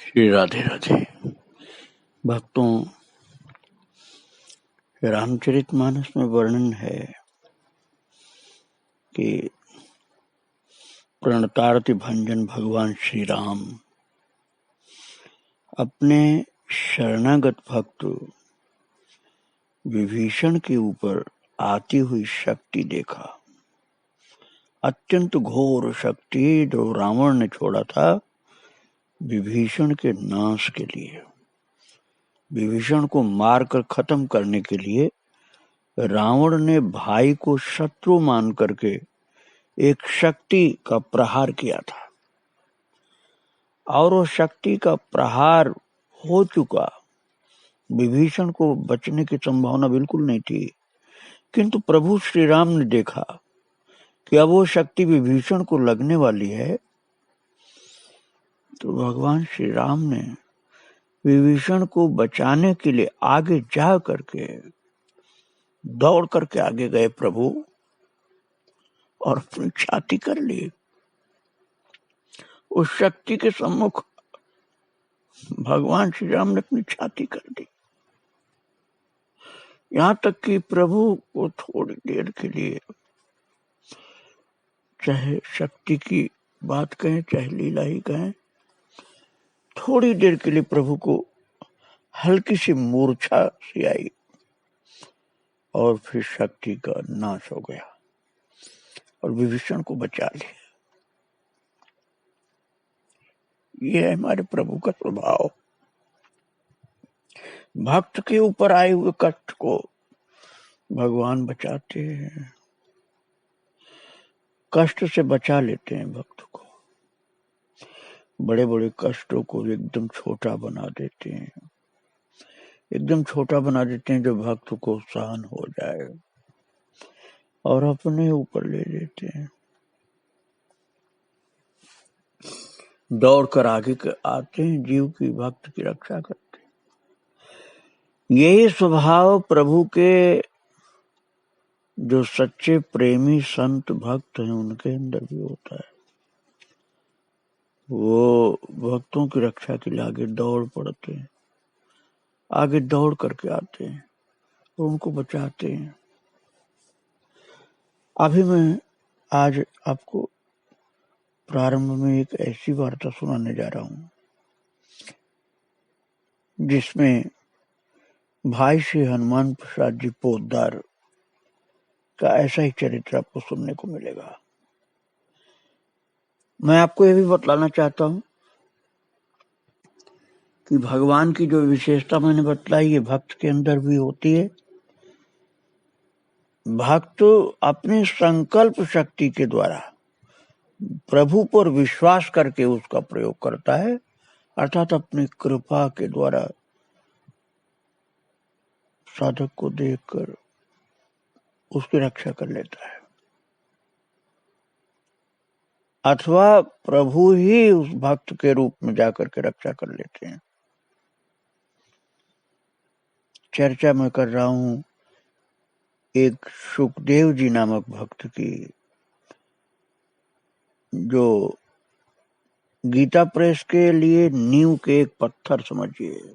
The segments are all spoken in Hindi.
श्री राधे राधे। भक्तों, रामचरितमानस में वर्णन है कि प्रणतारति भंजन भगवान श्री राम अपने शरणागत भक्त विभीषण के ऊपर आती हुई शक्ति देखा। अत्यंत घोर शक्ति जो रावण ने छोड़ा था विभीषण के नाश के लिए, विभीषण को मारकर खत्म करने के लिए रावण ने भाई को शत्रु मान करके एक शक्ति का प्रहार किया था और वो शक्ति का प्रहार हो चुका। विभीषण को बचने की संभावना बिल्कुल नहीं थी, किंतु प्रभु श्री राम ने देखा कि अब वो शक्ति विभीषण को लगने वाली है, तो भगवान श्री राम ने विभीषण को बचाने के लिए आगे जा करके दौड़ करके आगे गए प्रभु और अपनी छाती कर ली। उस शक्ति के सम्मुख भगवान श्री राम ने अपनी छाती कर दी। यहां तक कि प्रभु को थोड़ी देर के लिए, चाहे शक्ति की बात कहें चाहे लीला ही कहें, थोड़ी देर के लिए प्रभु को हल्की सी मूर्छा सी आई और फिर शक्ति का नाश हो गया और विभीषण को बचा लिया। ये है हमारे प्रभु का स्वभाव। भक्त के ऊपर आए हुए कष्ट को भगवान बचाते हैं, कष्ट से बचा लेते हैं भक्त को। बड़े बड़े कष्टों को एकदम छोटा बना देते हैं, एकदम छोटा बना देते हैं जो भक्त को सहन हो जाए और अपने ऊपर ले लेते हैं। दौड़ कर आगे आते हैं, जीव की भक्त की रक्षा करते हैं। यही स्वभाव प्रभु के जो सच्चे प्रेमी संत भक्त हैं उनके अंदर भी होता है। वो भक्तों की रक्षा के लिए आगे दौड़ पड़ते हैं, आगे दौड़ करके आते हैं और उनको बचाते हैं। अभी मैं आज आपको प्रारंभ में एक ऐसी वार्ता सुनाने जा रहा हूं जिसमें भाई श्री हनुमान प्रसाद जी पोद्दार का ऐसा ही चरित्र आपको सुनने को मिलेगा। मैं आपको यह भी बतलाना चाहता हूं कि भगवान की जो विशेषता मैंने बतलाई ये भक्त के अंदर भी होती है। भक्त अपनी संकल्प शक्ति के द्वारा प्रभु पर विश्वास करके उसका प्रयोग करता है, अर्थात अपनी कृपा के द्वारा साधक को देखकर उसकी रक्षा कर लेता है, अथवा प्रभु ही उस भक्त के रूप में जाकर के रक्षा कर लेते हैं। चर्चा मैं कर रहा हूं एक सुखदेव जी नामक भक्त की, जो गीता प्रेस के लिए नींव के एक पत्थर समझिए।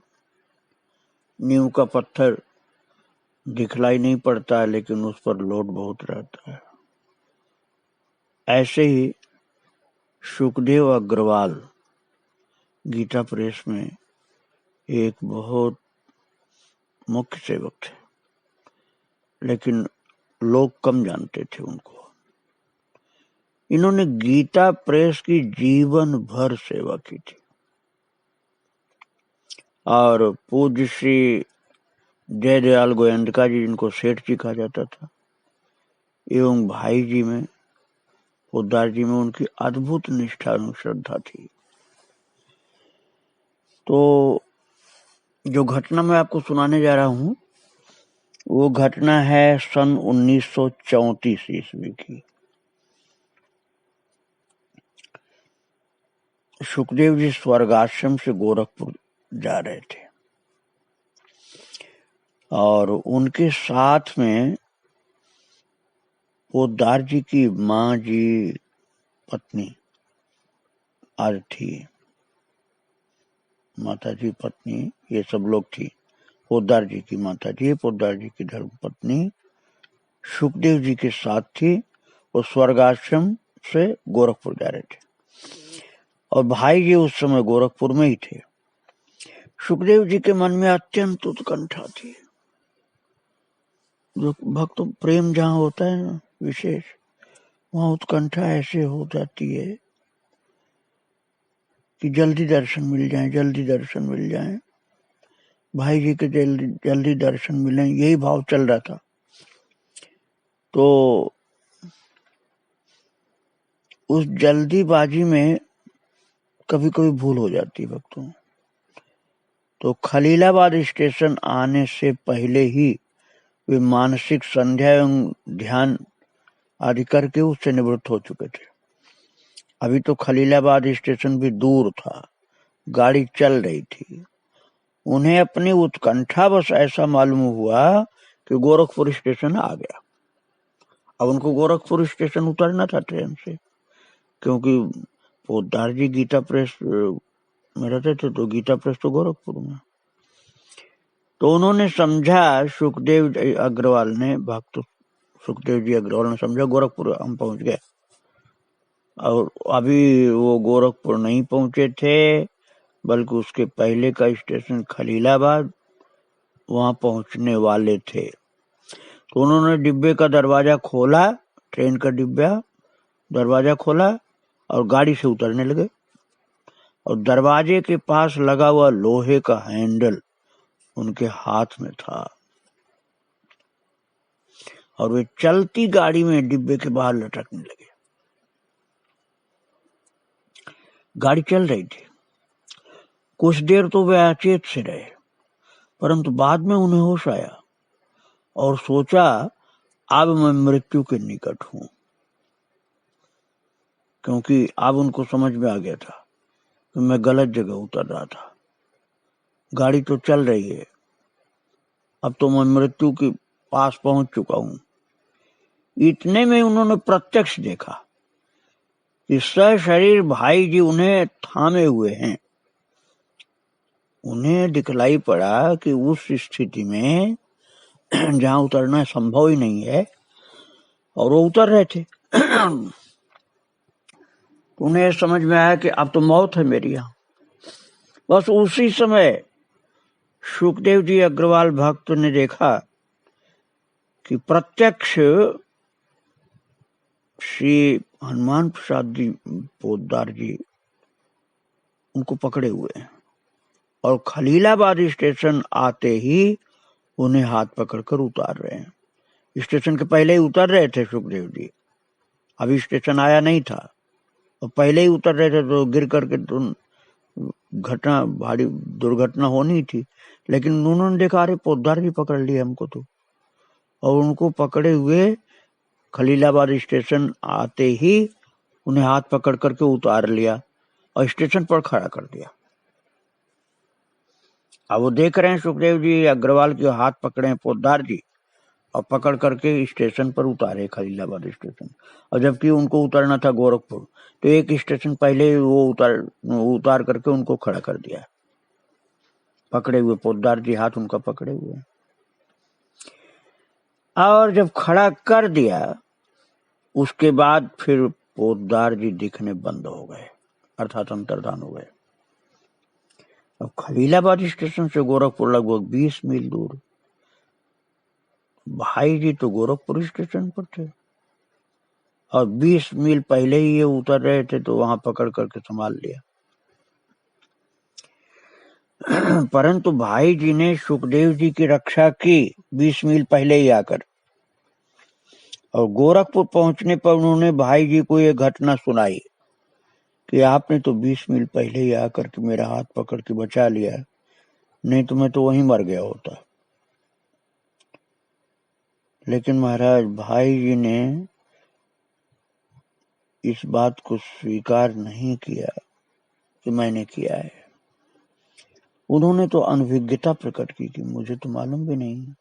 नींव का पत्थर दिखलाई नहीं पड़ता है लेकिन उस पर लोड बहुत रहता है। ऐसे ही सुखदेव अग्रवाल गीता प्रेस में एक बहुत मुख्य सेवक थे, लेकिन लोग कम जानते थे उनको। इन्होंने गीता प्रेस की जीवन भर सेवा की थी और पूज्य श्री जयदयाल गोयंदका जी, जिनको सेठ जी कहा जाता था, एवं भाई जी में पोद्दार जी में उनकी अद्भुत निष्ठा और श्रद्धा थी। तो जो घटना मैं आपको सुनाने जा रहा हूं वो घटना है सन 1934 ईस्वी की। सुखदेव जी स्वर्गाश्रम से गोरखपुर जा रहे थे और उनके साथ में पोद्दार जी की माँ जी पत्नी आज थी। माता जी पत्नी ये सब लोग थी, पोद्दार जी की माता जी, पोद्दार जी की धर्म पत्नी सुखदेव जी के साथ थी। वो स्वर्गाश्रम से गोरखपुर जा रहे थे और भाई जी उस समय गोरखपुर में ही थे। सुखदेव जी के मन में अत्यंत उत्कंठा थी। जो भक्त प्रेम जहाँ होता है ना विशेष, वहाँ उत्कंठा ऐसे हो जाती है कि जल्दी दर्शन मिल जाए, जल्दी दर्शन मिल जाए, भाई जी के जल्दी जल्दी दर्शन मिले, यही भाव चल रहा था। तो उस जल्दीबाजी में कभी कभी भूल हो जाती है भक्तों। तो खलीलाबाद स्टेशन आने से पहले ही वे मानसिक संध्या एवं ध्यान आदि करके उससे निवृत्त हो चुके थे। अभी तो खलीलाबाद स्टेशन भी दूर था, गाड़ी चल रही थी। उन्हें अपनी उत्कंठा बस ऐसा मालूम हुआ कि गोरखपुर स्टेशन आ गया। अब उनको गोरखपुर स्टेशन उतरना था ट्रेन से, क्योंकि पोद्दार जी गीता प्रेस में रहते थे, तो गीता प्रेस तो गोरखपुर में। तो उन्होंने समझा, सुखदेव अग्रवाल ने, भक्त सुखदेव जी अग्रवाल ने समझा गोरखपुर हम पहुंच गए। और अभी वो गोरखपुर नहीं पहुंचे थे, बल्कि उसके पहले का स्टेशन खलीलाबाद, वहां पहुंचने वाले थे। तो उन्होंने डिब्बे का दरवाजा खोला, ट्रेन का डिब्बा दरवाजा खोला और गाड़ी से उतरने लगे। और दरवाजे के पास लगा हुआ लोहे का हैंडल उनके हाथ में था और वे चलती गाड़ी में डिब्बे के बाहर लटकने लगे। गाड़ी चल रही थी। कुछ देर तो वे अचेत से रहे, परंतु बाद में उन्हें होश आया और सोचा अब मैं मृत्यु के निकट हूं, क्योंकि अब उनको समझ में आ गया था कि मैं गलत जगह उतर रहा था। गाड़ी तो चल रही है, अब तो मैं मृत्यु के पास पहुंच चुका हूं। इतने में उन्होंने प्रत्यक्ष देखा कि सशरीर भाई जी उन्हें थामे हुए हैं। उन्हें दिखलाई पड़ा कि उस स्थिति में जहां उतरना संभव ही नहीं है और वो उतर रहे थे। उन्हें समझ में आया कि अब तो मौत है मेरी यहां। बस उसी समय सुखदेव जी अग्रवाल भक्त ने देखा कि प्रत्यक्ष श्री हनुमान प्रसाद जी पोद्दार जी उनको पकड़े हुए हैं और खलीलाबाद स्टेशन आते ही उन्हें हाथ पकड़कर उतार रहे हैं। स्टेशन के पहले ही उतर रहे थे सुखदेव जी, अभी स्टेशन आया नहीं था और पहले ही उतर रहे थे, तो गिर करके तो घटना, भारी दुर्घटना होनी थी। लेकिन उन्होंने देखा अरे पोद्दार जी पकड़ लिए हमको तो, और उनको पकड़े हुए खलीलाबाद स्टेशन आते ही उन्हें हाथ पकड़ करके उतार लिया और स्टेशन पर खड़ा कर दिया। अब वो देख रहे हैं सुखदेव जी अग्रवाल के हाथ पकड़े हैं पोद्दार जी और पकड़ करके स्टेशन पर उतारे, खलीलाबाद स्टेशन। और जबकि उनको उतरना था गोरखपुर, तो एक स्टेशन पहले वो उतार करके उनको खड़ा कर दिया, पकड़े हुए पोद्दार जी हाथ उनका पकड़े हुए। और जब खड़ा कर दिया उसके बाद फिर पोद्दार जी दिखने बंद हो गए, अर्थात अंतर्धान हो गए। अब खलीलाबाद स्टेशन से गोरखपुर लगभग 20 मील दूर। भाई जी तो गोरखपुर स्टेशन पर थे और 20 मील पहले ही ये उतर रहे थे, तो वहां पकड़ करके संभाल लिया। परंतु भाई जी ने सुखदेव जी की रक्षा की 20 मील पहले ही आकर, और गोरखपुर पहुंचने पर उन्होंने भाई जी को ये घटना सुनाई कि आपने तो 20 मील पहले ही आकर के मेरा हाथ पकड़ के बचा लिया, नहीं तो मैं तो वहीं मर गया होता। लेकिन महाराज भाई जी ने इस बात को स्वीकार नहीं किया कि मैंने किया है। उन्होंने तो अनभिज्ञता प्रकट की कि मुझे तो मालूम भी नहीं।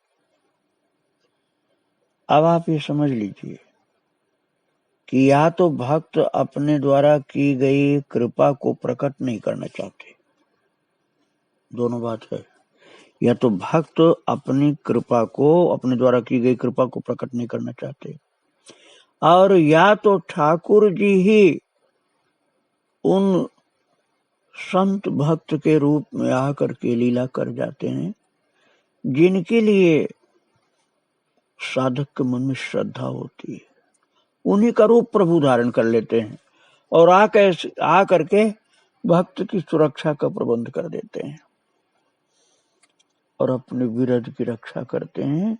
अब आप ये समझ लीजिए कि या तो भक्त अपने द्वारा की गई कृपा को प्रकट नहीं करना चाहते, दोनों बात है। या तो भक्त अपनी कृपा को, अपने द्वारा की गई कृपा को प्रकट नहीं करना चाहते, और या तो ठाकुर जी ही उन संत भक्त के रूप में आकर के लीला कर जाते हैं जिनके लिए साधक के मन में श्रद्धा होती है। उन्हीं का रूप प्रभु धारण कर लेते हैं और आ करके भक्त की सुरक्षा का प्रबंध कर देते हैं और अपने विरध की रक्षा करते हैं।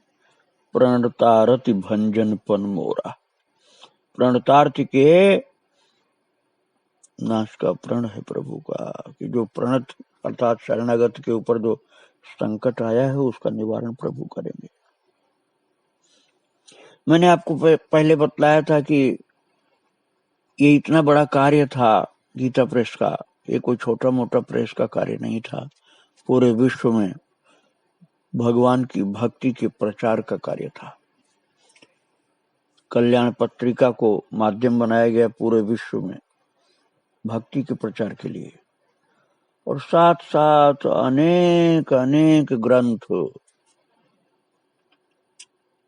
प्रणतारति भंजन पन मोरा, प्रणतार्थी के नाश का प्रण है प्रभु का, कि जो प्रणत अर्थात शरणागत के ऊपर जो संकट आया है उसका निवारण प्रभु करेंगे। मैंने आपको पहले बतलाया था कि ये इतना बड़ा कार्य था गीता प्रेस का, ये कोई छोटा मोटा प्रेस का कार्य नहीं था। पूरे विश्व में भगवान की भक्ति के प्रचार का कार्य था। कल्याण पत्रिका को माध्यम बनाया गया पूरे विश्व में भक्ति के प्रचार के लिए, और साथ साथ अनेक अनेक ग्रंथ,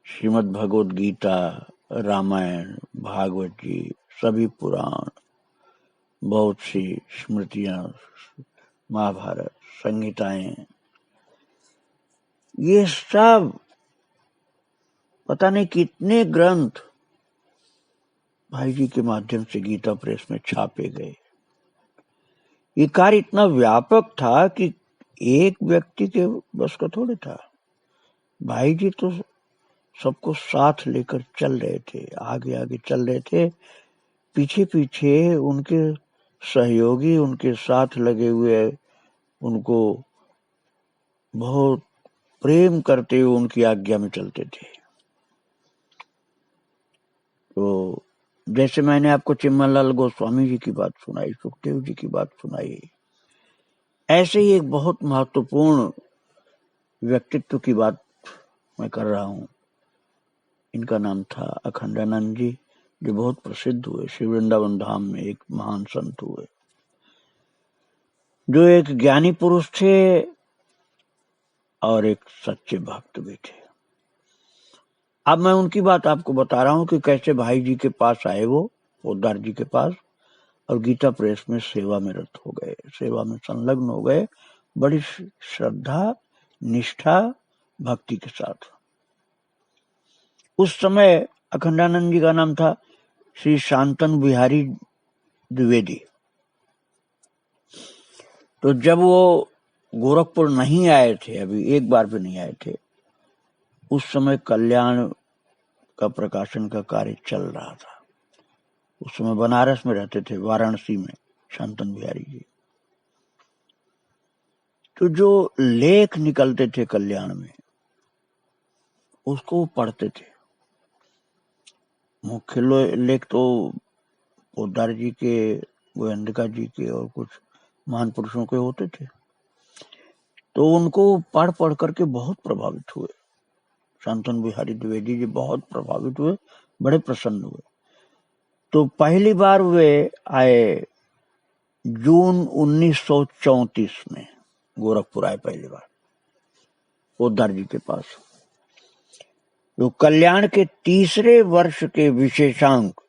श्रीमद् भगवद गीता, रामायण, भागवत जी, सभी पुराण, बहुत सी स्मृतियां, महाभारत, संहिताएं, ये सब पता नहीं कितने ग्रंथ भाई जी के माध्यम से गीता प्रेस में छापे गए। ये कार्य इतना व्यापक था कि एक व्यक्ति के बस का थोड़े था। भाई जी तो सबको साथ लेकर चल रहे थे, आगे आगे चल रहे थे, पीछे पीछे उनके सहयोगी उनके साथ लगे हुए उनको बहुत प्रेम करते हुए उनकी आज्ञा में चलते थे। तो जैसे मैंने आपको चिम्मनलाल गोस्वामी जी की बात सुनाई, सुखदेव जी की बात सुनाई, ऐसे ही एक बहुत महत्वपूर्ण व्यक्तित्व की बात मैं कर रहा हूं। इनका नाम था अखंडानंद जी, जो बहुत प्रसिद्ध हुए, श्री वृंदावन धाम में एक महान संत हुए, जो एक ज्ञानी पुरुष थे और एक सच्चे भक्त भी थे। अब मैं उनकी बात आपको बता रहा हूं कि कैसे भाई जी के पास आए वो, पोद्दार जी के पास, और गीता प्रेस में सेवा में रत हो गए, सेवा में संलग्न हो गए, बड़ी श्रद्धा, निष्ठा, भक्ति के साथ। उस समय अखंडानंद जी का नाम था श्री शांतन बिहारी द्विवेदी। तो जब वो गोरखपुर नहीं आए थे, अभी एक बार भी नहीं आए थे, उस समय कल्याण का प्रकाशन का कार्य चल रहा था। उस समय बनारस में रहते थे, वाराणसी में, शांतन बिहारी जी। तो जो लेख निकलते थे कल्याण में, उसको पढ़ते थे। मुख्य लेख तो पोद्दार जी के, गोविंदका जी के और कुछ महान पुरुषों के होते थे। तो उनको पढ़ पढ़ करके बहुत प्रभावित हुए। शांतन बिहारी द्विवेदी जी बहुत प्रभावित हुए, बड़े प्रसन्न हुए। तो पहली बार वे आए जून 1934 में, गोरखपुर आए पहली बार पोद्दार जी के पास। तो कल्याण के तीसरे वर्ष के विशेषांक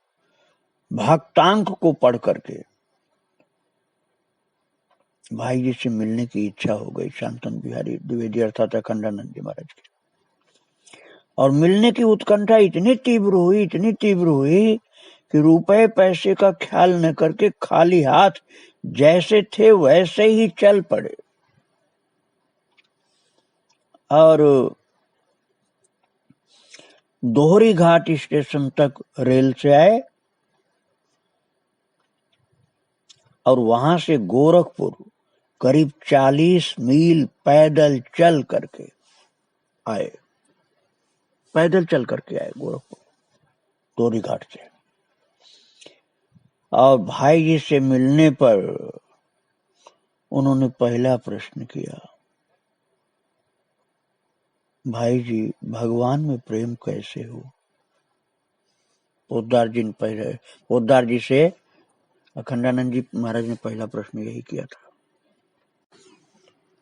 भक्तांक को पढ़ करके भाई जी से मिलने की इच्छा हो गई शांतन बिहारी द्विवेदी अर्थात अखंडानंद जी महाराज की। और मिलने की उत्कंठा इतनी तीव्र हुई कि रुपए पैसे का ख्याल न करके खाली हाथ जैसे थे वैसे ही चल पड़े और दोहरी घाट स्टेशन तक रेल से आए और वहां से गोरखपुर करीब 40 मील पैदल चल करके आए, पैदल चल करके आए गोरखपुर दोहरी घाट से। और भाई जी से मिलने पर उन्होंने पहला प्रश्न किया, भाई जी भगवान में प्रेम कैसे हो? पोद्दार जी से अखंडानंद जी महाराज ने पहला प्रश्न यही किया था।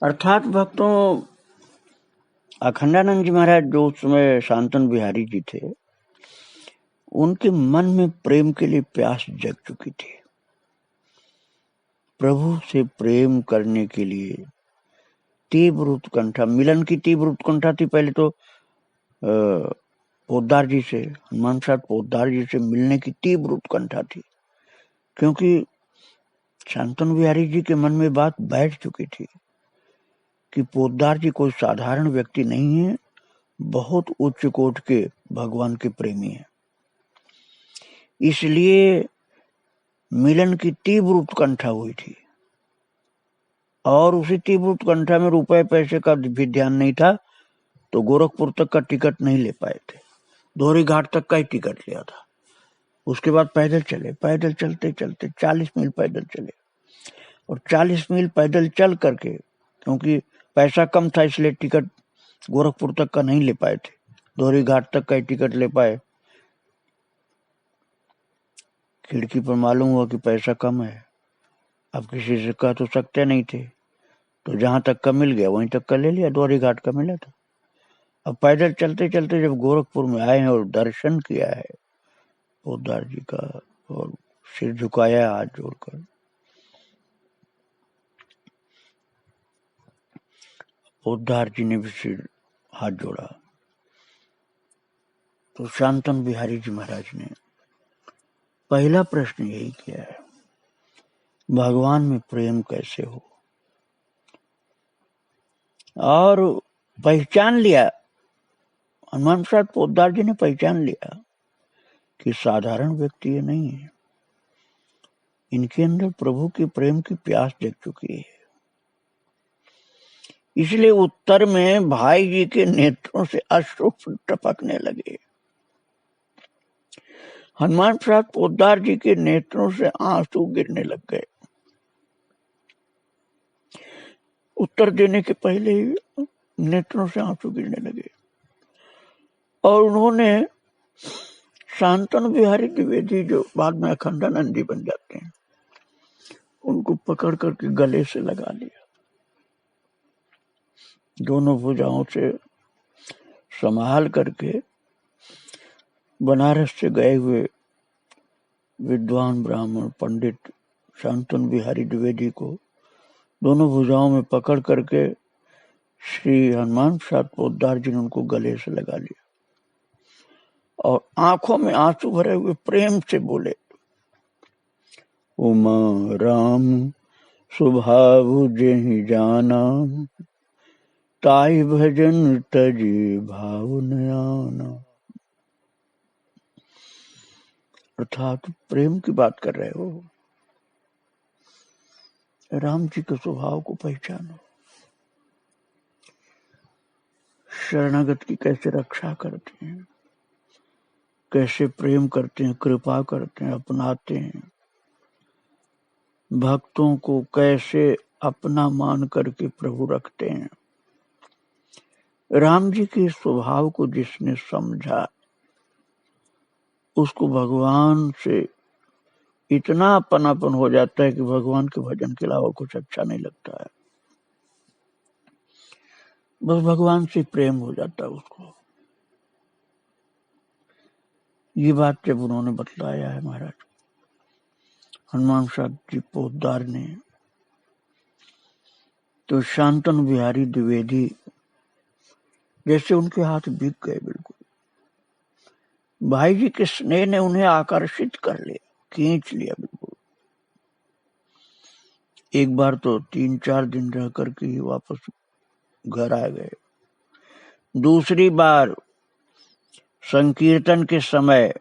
अर्थात भक्तों, अखंडानंद जी महाराज जो उस समय शांतनु बिहारी जी थे, उनके मन में प्रेम के लिए प्यास जग चुकी थी। प्रभु से प्रेम करने के लिए तीव्र उत्कंठा, मिलन की तीव्र उत्कंठा थी। पहले तो पोद्दार जी से, हनुमान साहब पोद्दार जी से मिलने की तीव्र उत्कंठा थी, क्योंकि शांतनु बिहारी जी के मन में बात बैठ चुकी थी कि पोद्दार जी कोई साधारण व्यक्ति नहीं है, बहुत उच्च कोट के भगवान के प्रेमी है। इसलिए मिलन की तीव्र उत्कंठा हुई थी, और उसी तीव्र उत्कंठा में रुपए पैसे का भी ध्यान नहीं था, तो गोरखपुर तक का टिकट नहीं ले पाए थे, दोहरी घाट तक का ही टिकट लिया था। उसके बाद पैदल चले, पैदल चलते चलते 40 मील पैदल चले, और 40 मील पैदल चल करके, क्योंकि पैसा कम था इसलिए टिकट गोरखपुर तक का नहीं ले पाए थे, दोहरी घाट तक का ही टिकट ले पाए। खिड़की पर मालूम हुआ कि पैसा कम है, अब किसी से कह तो सकते नहीं थे, तो जहां तक का मिल गया वहीं तक का ले लिया, दोहरी घाट का मिला था। अब पैदल चलते चलते जब गोरखपुर में आए हैं और दर्शन किया है पोद्दार जी का, और सिर झुकाया हाथ जोड़कर, पोद्दार जी ने भी सिर हाथ जोड़ा, तो शांतनु बिहारी जी महाराज ने पहला प्रश्न यही किया है, भगवान में प्रेम कैसे हो। और पहचान लिया, हनुमान साहब पोद्दार जी ने पहचान लिया कि साधारण व्यक्ति ये नहीं है, इनके अंदर प्रभु के प्रेम की प्यास जग चुकी है। इसलिए उत्तर में भाई जी के नेत्रों से अश्रु टपकने लगे, हनुमान साहब पोद्दार जी के नेत्रों से आंसू गिरने लग गए। उत्तर देने के पहले ही नेत्रों से आंसू गिरने लगे, और उन्होंने शांतनु बिहारी द्विवेदी, जो बाद में अखंडानंद जी बन जाते हैं, उनको पकड़ करके गले से लगा लिया, दोनों भुजाओं से संभाल करके बनारस से गए हुए विद्वान ब्राह्मण पंडित शांतनु बिहारी द्विवेदी को दोनों भुजाओं में पकड़ करके श्री हनुमान साहब पोद्दार जी ने उनको गले से लगा लिया, और आंखों में आंसू भरे हुए प्रेम से बोले, उमा राम स्वभाव जेहि जाना, ताई भजन तजी भाव न आना। अर्थात प्रेम की बात कर रहे हो, राम जी के स्वभाव को पहचानो, शरणागत की कैसे रक्षा करते हैं, कैसे प्रेम करते हैं, कृपा करते हैं, अपनाते हैं, भक्तों को कैसे अपना मान करके प्रभु रखते हैं। राम जी के स्वभाव को जिसने समझा, उसको भगवान से इतना अपनापन हो जाता है कि भगवान के भजन के अलावा कुछ अच्छा नहीं लगता है, बस भगवान से प्रेम हो जाता है उसको। ये बात जब उन्होंने बतलाया है महाराज हनुमान साहब जी पोद्दार ने, तो शांतनु बिहारी द्विवेदी जैसे उनके हाथ बिक गए बिल्कुल। भाई जी के स्नेह ने उन्हें आकर्षित कर लिया, खींच लिया बिल्कुल। एक बार तो 3-4 दिन रह करके ही वापस घर आ गए। दूसरी बार संकीर्तन के समय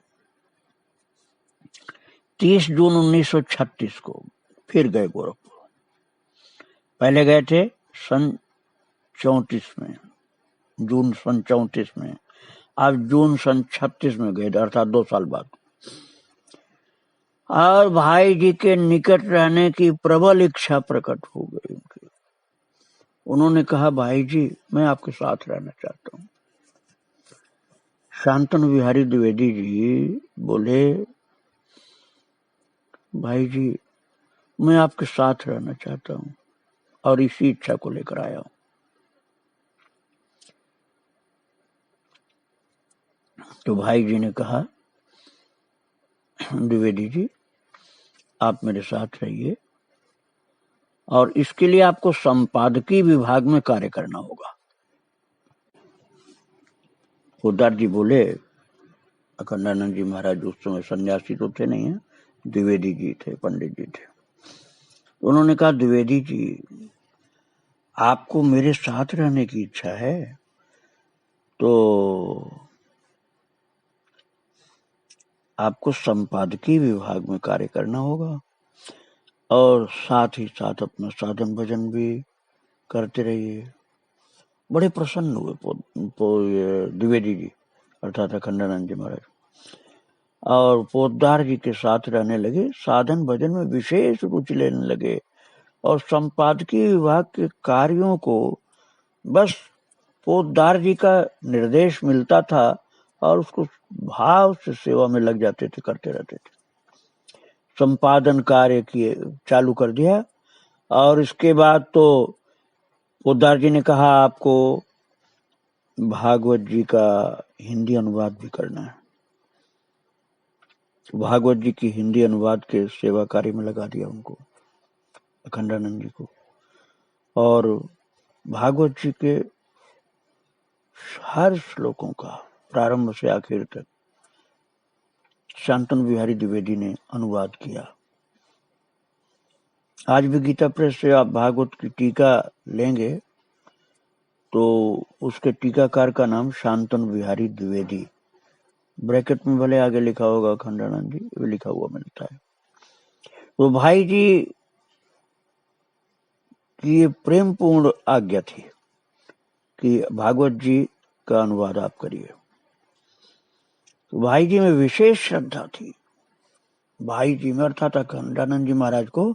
30 जून 1936 को फिर गए गोरखपुर। पहले गए थे सन 34 में, जून सन 34 में, अब जून सन 36 में गए, अर्थात 2 साल बाद। और भाई जी के निकट रहने की प्रबल इच्छा प्रकट हो गई उनकी। उन्होंने कहा, भाई जी मैं आपके साथ रहना चाहता हूँ। शांतनु बिहारी द्विवेदी जी बोले, भाई जी मैं आपके साथ रहना चाहता हूँ, और इसी इच्छा को लेकर आया हूं। तो भाई जी ने कहा, द्विवेदी जी आप मेरे साथ रहिए और इसके लिए आपको संपादकीय विभाग में कार्य करना होगा। पोद्दार जी बोले, अखंडानंद जी महाराज उस समय सन्यासी तो थे नहीं है, द्विवेदी जी थे, पंडित जी थे। उन्होंने कहा, द्विवेदी जी आपको मेरे साथ रहने की इच्छा है तो आपको संपादकीय विभाग में कार्य करना होगा और साथ ही साथ अपना साधन भजन भी करते रहिए। बड़े प्रसन्न हुए द्विवेदी जी अर्थात अखंडानंद जी महाराज, और पोद्दार जी के साथ रहने लगे, साधन भजन में विशेष रुचि लेने लगे और संपादकीय विभाग के कार्यों को बस पोद्दार जी का निर्देश मिलता था और उसको भाव से सेवा में लग जाते थे, करते रहते थे। संपादन कार्य किए चालू कर दिया और इसके बाद तो पोद्दार जी ने कहा आपको भागवत जी का हिंदी अनुवाद भी करना है। भागवत जी की हिंदी अनुवाद के सेवा कार्य में लगा दिया उनको, अखंडानंद जी को। और भागवत जी के हर श्लोकों का प्रारंभ से आखिर तक शांतनु बिहारी द्विवेदी ने अनुवाद किया। आज भी गीता प्रेस से आप भागवत की टीका लेंगे तो उसके टीकाकार का नाम शांतनु बिहारी द्विवेदी, ब्रैकेट में भले आगे लिखा होगा अखंडानंद जी, भी लिखा हुआ मिलता है। तो भाई जी की ये प्रेम पूर्ण आज्ञा थी कि भागवत जी का अनुवाद आप करिए। तो भाई जी में विशेष श्रद्धा थी। भाई जी में अर्थात अखंडानंद जी महाराज को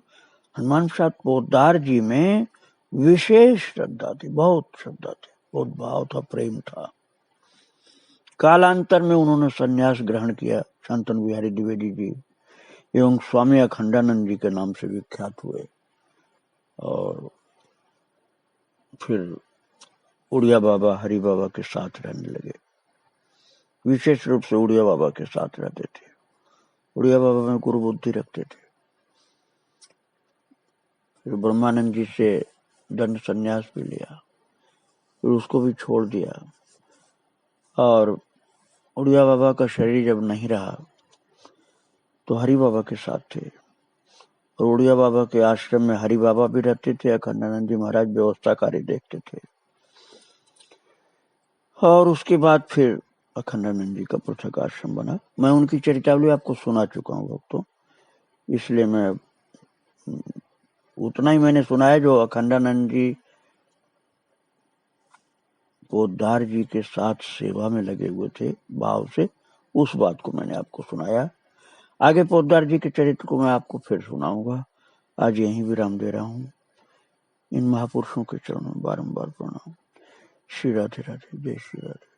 हनुमान प्रसाद पोद्दार जी में विशेष श्रद्धा थी, बहुत श्रद्धा थी, बहुत भाव था, प्रेम था। कालांतर में उन्होंने संन्यास ग्रहण किया। शांतनु बिहारी द्विवेदी जी एवं स्वामी अखंडानंद जी के नाम से विख्यात हुए और फिर उड़िया बाबा, हरि बाबा के साथ रहने लगे। विशेष रूप से उड़िया बाबा के साथ रहते थे। उड़िया बाबा में गुरु बुद्धि रखते थे। फिर ब्रह्मानंद जी से दंड संन्यास भी लिया, फिर उसको भी छोड़ दिया और उड़िया बाबा का शरीर जब नहीं रहा तो हरि बाबा के साथ थे। और उड़िया बाबा के आश्रम में हरि बाबा भी रहते थे, अखंडानंद जी महाराज व्यवस्था कार्य देखते थे। और उसके बाद फिर अखंडानंद जी का पृथक आश्रम बना। मैं उनकी चरितावली आपको सुना चुका हूँ भक्तों, इसलिए मैं उतना ही मैंने सुना है जो अखंडानंद जी पोद्दार जी के साथ सेवा में लगे हुए थे भाव से, उस बात को मैंने आपको सुनाया। आगे पोद्दार जी के चरित्र को मैं आपको फिर सुनाऊंगा। आज यहीं विराम दे रहा हूँ। इन महापुरुषों के चरणों में बारंबार प्रणाम। श्री राधे राधे, जय श्री राधे।